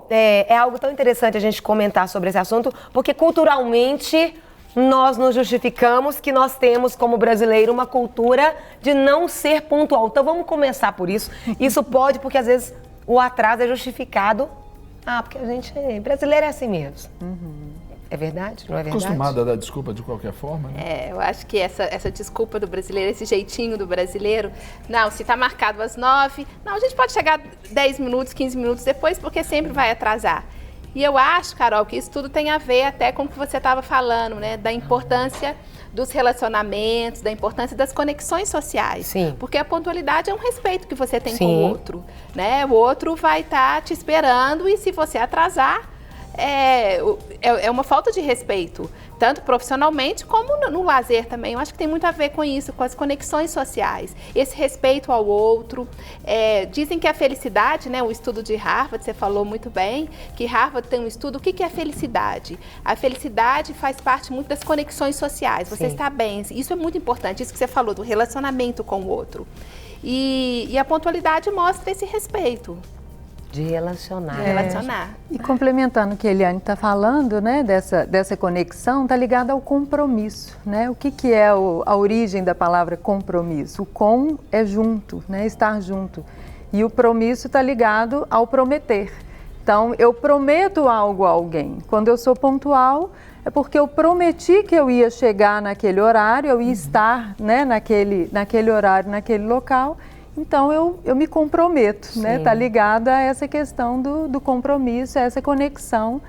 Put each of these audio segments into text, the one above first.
É algo tão interessante a gente comentar sobre esse assunto, porque culturalmente nós nos justificamos que nós temos como brasileiro uma cultura de não ser pontual. Então vamos começar por isso. Isso pode, porque às vezes o atraso é justificado. Porque a gente brasileiro é assim mesmo. É verdade? Não é verdade? Acostumado a dar desculpa de qualquer forma, né? Eu acho que essa desculpa do brasileiro, esse jeitinho do brasileiro, não, se está marcado às 9, não, a gente pode chegar 10 minutos, 15 minutos depois, porque sempre vai atrasar. E eu acho, Carol, que isso tudo tem a ver até com o que você estava falando, né? Da importância dos relacionamentos, da importância das conexões sociais. Sim. Porque a pontualidade é um respeito que você tem Sim. com o outro, né? O outro vai estar te esperando e se você atrasar, é uma falta de respeito, tanto profissionalmente como no lazer também. Eu acho que tem muito a ver com isso, com as conexões sociais, esse respeito ao outro. Dizem que a felicidade, né, o estudo de Harvard, você falou muito bem, que Harvard tem um estudo, o que é felicidade? A felicidade faz parte muito das conexões sociais, você está bem, isso é muito importante, isso que você falou, do relacionamento com o outro. E a pontualidade mostra esse respeito. De relacionar. E complementando o que a Eliane está falando, né, dessa conexão, está ligada ao compromisso, né? O que é a origem da palavra compromisso? O com é junto, né, estar junto. E o promisso está ligado ao prometer. Então, eu prometo algo a alguém. Quando eu sou pontual, é porque eu prometi que eu ia chegar naquele horário, eu ia estar, né, naquele horário, naquele local. Então, eu me comprometo, né? Está ligada a essa questão do compromisso, a essa conexão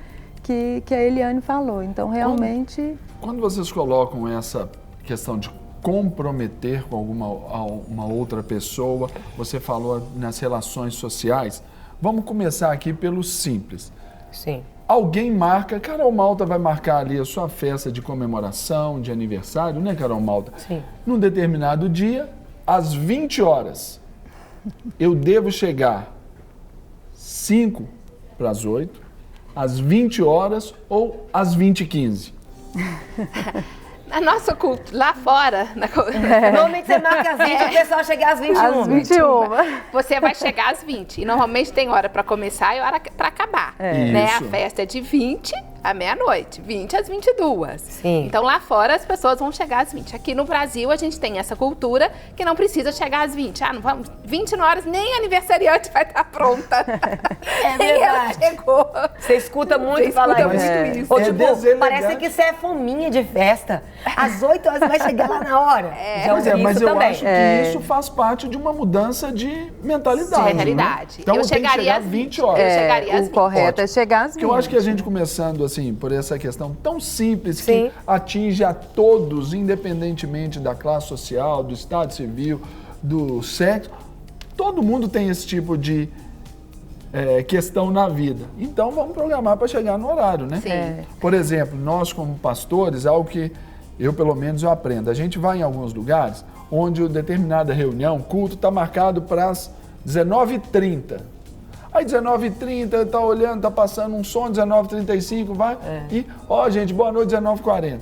que a Eliane falou. Então, realmente... Quando vocês colocam essa questão de comprometer com uma outra pessoa, você falou nas relações sociais, vamos começar aqui pelo simples. Sim. Alguém marca, Carol Malta vai marcar ali a sua festa de comemoração, de aniversário, né, Carol Malta? Sim. Num determinado dia, às 20 horas, eu devo chegar 5 para as 8, às 20 horas ou às 20h15? Na nossa cultura, lá fora... Normalmente você marca às 20 e o pessoal chega às 21. Às 21. Você vai chegar às 20. E normalmente tem hora para começar e hora para acabar. Né? A festa é de 20 à meia-noite, 20 às 22. Sim. Então lá fora as pessoas vão chegar às 20. Aqui no Brasil a gente tem essa cultura que não precisa chegar às 20. Não vamos, 20 horas nem a aniversariante vai estar pronta. É verdade. Chegou. Você escuta muito falar isso. Ou tipo, parece que isso é fominha de festa. Às 8 horas vai chegar lá na hora. Mas eu também. acho que isso faz parte de uma mudança de mentalidade. De realidade. Né? Então eu tem que chegar às 20 horas. Eu chegaria às 20. O correto é chegar às 20. Porque eu acho que a gente começando assim, por essa questão tão simples que atinge a todos, independentemente da classe social, do estado civil, do sexo, todo mundo tem esse tipo de questão na vida. Então vamos programar para chegar no horário, né? Sim. Por exemplo, nós como pastores, algo que eu pelo menos eu aprendo, a gente vai em alguns lugares onde uma determinada reunião, culto, está marcado para as 19h30. Aí 19h30, tá olhando, tá passando um som, 19h35, vai. E, gente, boa noite, 19h40.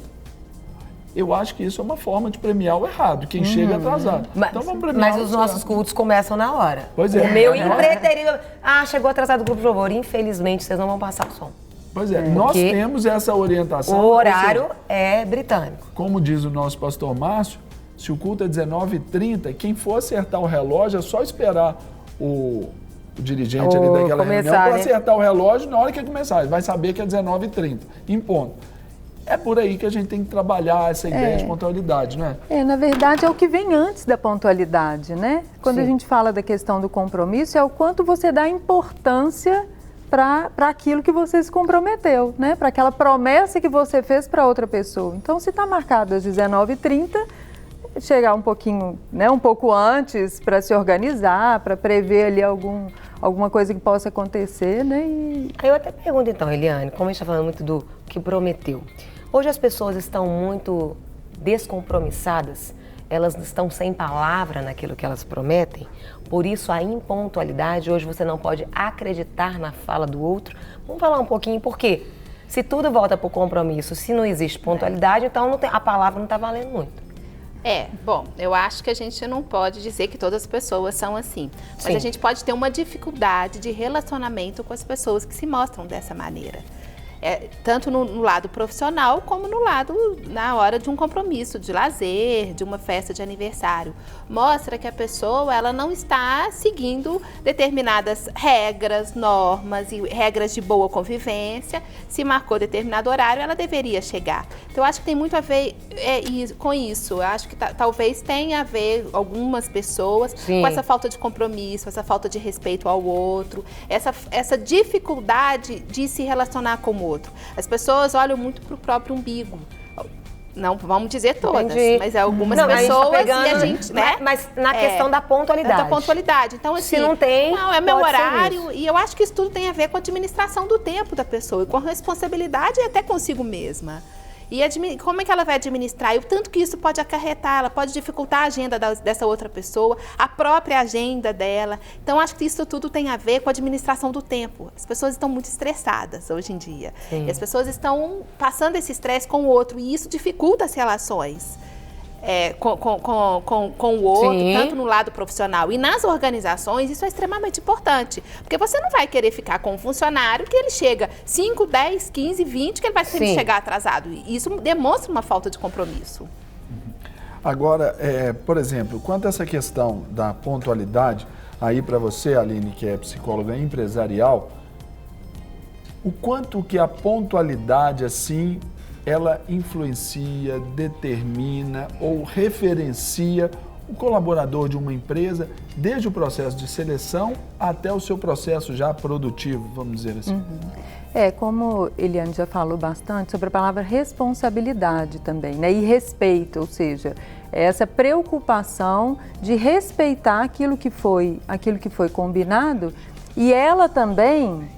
Eu acho que isso é uma forma de premiar o errado, quem chega atrasado. Então vamos premiar Mas os nossos cultos começam na hora. Pois é. O meu impreterível... chegou atrasado o grupo de louvor. Infelizmente, vocês não vão passar o som. Pois é, nós temos essa orientação. O horário é britânico. Como diz o nosso pastor Márcio, se o culto é 19h30, quem for acertar o relógio é só esperar o dirigente ali daquela reunião para acertar o relógio na hora que começar. Ele vai saber que é 19h30, em ponto. É por aí que a gente tem que trabalhar essa ideia de pontualidade, não é? Na verdade, é o que vem antes da pontualidade, né? Quando a gente fala da questão do compromisso, é o quanto você dá importância para aquilo que você se comprometeu, né? Para aquela promessa que você fez para outra pessoa. Então, se está marcado às 19h30, chegar um pouquinho, né, um pouco antes para se organizar, para prever ali alguma coisa que possa acontecer, né? Aí eu até pergunto então, Eliane, como a gente está falando muito do que prometeu, hoje as pessoas estão muito descompromissadas, elas estão sem palavra naquilo que elas prometem, por isso a impontualidade, hoje você não pode acreditar na fala do outro. Vamos falar um pouquinho por quê? Se tudo volta para o compromisso, se não existe pontualidade, então a palavra não está valendo muito. Bom, eu acho que a gente não pode dizer que todas as pessoas são assim. Mas Sim. a gente pode ter uma dificuldade de relacionamento com as pessoas que se mostram dessa maneira. Tanto no lado profissional, como na hora de um compromisso, de lazer, de uma festa de aniversário. Mostra que a pessoa ela não está seguindo determinadas regras, normas e regras de boa convivência. Se marcou determinado horário, ela deveria chegar. Então, eu acho que tem muito a ver com isso. Eu acho que talvez tenha a ver algumas pessoas com essa falta de compromisso, essa falta de respeito ao outro, essa dificuldade de se relacionar com o outro. As pessoas olham muito para o próprio umbigo. Não vamos dizer todas, Entendi. mas algumas Não, pessoas pegando, e a gente, né? Mas na questão da pontualidade. Da pontualidade. Então, assim, se não tem, não, é meu pode ser horário. isso. E eu acho que isso tudo tem a ver com a administração do tempo da pessoa, e com a responsabilidade e até consigo mesma. E como é que ela vai administrar? E o tanto que isso pode acarretar, ela pode dificultar a agenda dessa outra pessoa, a própria agenda dela. Então, acho que isso tudo tem a ver com a administração do tempo. As pessoas estão muito estressadas hoje em dia. Sim. E as pessoas estão passando esse estresse com o outro, e isso dificulta as relações. Com o outro, Sim. tanto no lado profissional e nas organizações, isso é extremamente importante. Porque você não vai querer ficar com um funcionário que ele chega 5, 10, 15, 20, que ele vai sempre Sim. chegar atrasado. E isso demonstra uma falta de compromisso. Agora, por exemplo, quanto a essa questão da pontualidade, aí para você, Aline, que é psicóloga empresarial, o quanto que a pontualidade, assim, ela influencia, determina ou referencia o colaborador de uma empresa, desde o processo de seleção até o seu processo já produtivo, vamos dizer assim. Como Eliane já falou bastante sobre a palavra responsabilidade também, né? E respeito, ou seja, essa preocupação de respeitar aquilo que foi combinado, e ela também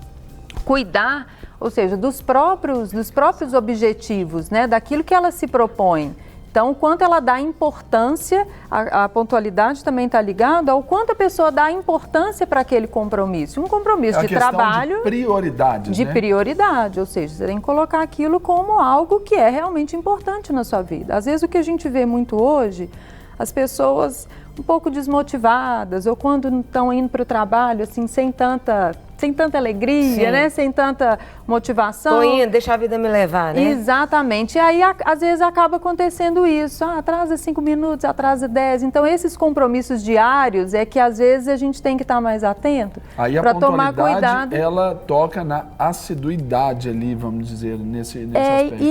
cuidar, ou seja, dos próprios objetivos, né? Daquilo que ela se propõe. Então, o quanto ela dá importância, a pontualidade também está ligada ao quanto a pessoa dá importância para aquele compromisso. Um compromisso de trabalho. De prioridades, de prioridade, ou seja, você tem que colocar aquilo como algo que é realmente importante na sua vida. Às vezes o que a gente vê muito hoje, as pessoas um pouco desmotivadas, ou quando estão indo para o trabalho assim, sem tanta alegria, né? Sem tanta motivação. Tô indo, deixa a vida me levar, né? Exatamente. E aí, às vezes, acaba acontecendo isso. Atrasa 5 minutos, atrasa 10. Então, esses compromissos diários é que, às vezes, a gente tem que estar mais atento para tomar cuidado. Ela toca na assiduidade ali, vamos dizer, nesse aspecto.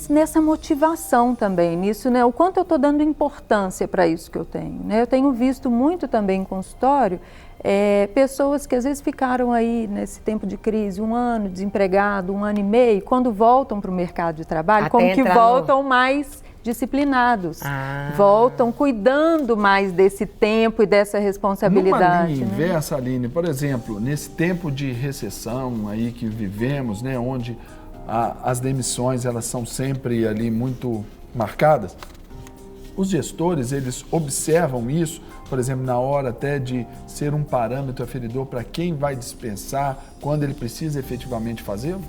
Nessa motivação também, nisso, né? O quanto eu estou dando importância para isso que eu tenho, né? Eu tenho visto muito também em consultório, pessoas que às vezes ficaram aí nesse tempo de crise, 1 ano desempregado, 1 ano e meio, quando voltam para o mercado de trabalho, Até como que voltam mais disciplinados, voltam cuidando mais desse tempo e dessa responsabilidade. Numa linha inversa, Aline, por exemplo, nesse tempo de recessão aí que vivemos, né, onde as demissões elas são sempre ali muito marcadas, os gestores, eles observam isso, por exemplo, na hora até de ser um parâmetro aferidor para quem vai dispensar, quando ele precisa efetivamente fazê-lo?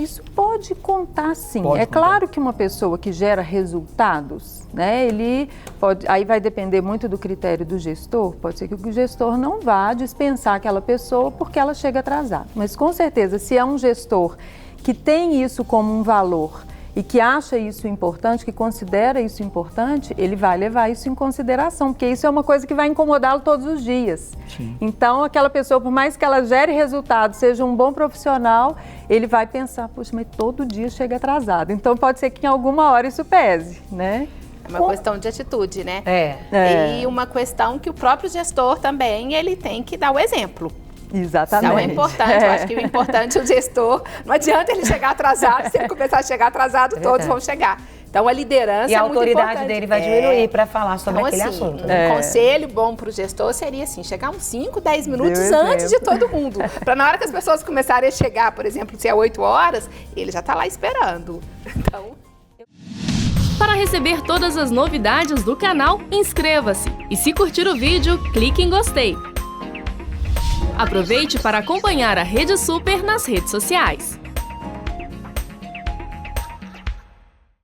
Isso pode contar, sim. Pode contar. Claro que uma pessoa que gera resultados, né, ele pode, aí vai depender muito do critério do gestor, pode ser que o gestor não vá dispensar aquela pessoa porque ela chega atrasada. Mas com certeza, se é um gestor que tem isso como um valor e que acha isso importante, que considera isso importante, ele vai levar isso em consideração, porque isso é uma coisa que vai incomodá-lo todos os dias. Sim. Então, aquela pessoa, por mais que ela gere resultado, seja um bom profissional, ele vai pensar, poxa, mas todo dia chega atrasado. Então, pode ser que em alguma hora isso pese, né? É uma questão de atitude, né? É. E uma questão que o próprio gestor também, ele tem que dar o exemplo. Exatamente. Então é importante, eu acho que o importante é o gestor, não adianta ele chegar atrasado, se ele começar a chegar atrasado, todos vão chegar. Então a liderança e a é muito autoridade importante. dele vai diminuir para falar sobre então, aquele assim, assunto. Um conselho bom para o gestor seria assim, chegar uns 5, 10 minutos antes de todo mundo. Para na hora que as pessoas começarem a chegar, por exemplo, se é 8 horas, ele já está lá esperando. Então... Para receber todas as novidades do canal, inscreva-se. E se curtir o vídeo, clique em gostei. Aproveite para acompanhar a Rede Super nas redes sociais.